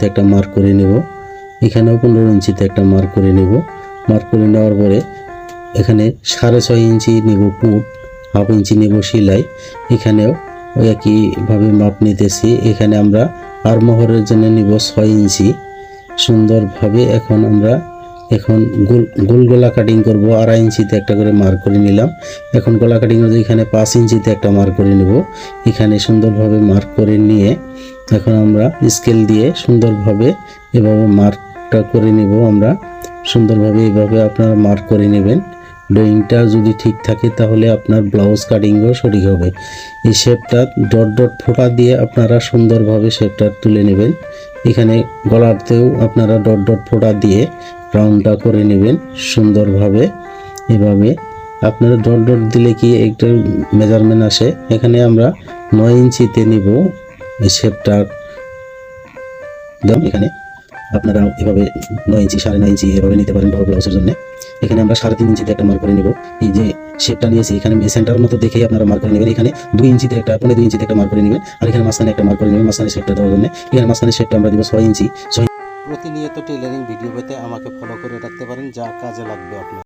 ইঞ্চিতে একটা মার্ক করে নেব। এখানেও 15 ইঞ্চিতে একটা মার্ক করে নেব। মার্ক করে নেওয়ার পরে এখানে 6.5 ইঞ্চি নেব পুট, 1/2 ইঞ্চি নেব সেলাই। এখানেও ওই একইভাবে মাপ নিতেছি। এখানে আমরা আরমোহরের জন্য নিব 6 ইঞ্চি সুন্দরভাবে। এখন গোল গলা কাটিং করব। 2.5 ইঞ্চিতে একটা করে মার্ক করে নিলাম। এখন গলা কাটিং এর এখানে 5 ইঞ্চিতে একটা মার্ক করে নেব। এখানে সুন্দরভাবে মার্ক করে নিয়ে এখন আমরা স্কেল দিয়ে সুন্দরভাবে এভাবে মার্কটা করে নেব। আমরা সুন্দরভাবে এভাবে আপনারা মার্ক করে নেবেন। ড্রয়িংটা যদি ঠিক থাকে তাহলে আপনার ব্লাউজ কাটিংও সঠিক হবে। এই শেপটা ডট ডট ফোঁটা দিয়ে আপনারা সুন্দরভাবে শেপটা তুলে নেবেন। এখানে গলাতেও আপনারা ডট ডট ফোঁটা দিয়ে রাউন্ডটা করে নেবেন সুন্দরভাবে। এভাবে আপনারা ডট ডট দিলে কি একটা মেজারমেন্ট আসে। এখানে আমরা 9 ইঞ্চিতে নিব এই শেপটা। এখানে আপনারা এভাবে 9 ইঞ্চি 9.5 ইঞ্চি এভাবে নিতে পারেন বড় ব্লাউজের জন্য। এখানে আমরা 3.5 ইঞ্চিতে একটা মার্ক করে নেব। এই যে শেপটা নিয়েছি এখানে সেন্টার মতো দেখেই আপনারা মার্ক করে নেবেন। এখানে 2 ইঞ্চিতে একটা 2.5 ইঞ্চিতে একটা মার্ক করে নেবেন। আর এখানে মাঝখানে একটা মার্ক করে নেবেন মাঝখানে শেপটা দেওয়ার জন্য। এখানে মাঝখানে শেপটা আমরা দিব 6 ইঞ্চি। প্রতিনিয়ত টেলারিং ভিডিও পেতে আমাকে ফলো করে রাখতে পারেন, যা কাজে লাগবে আপনার।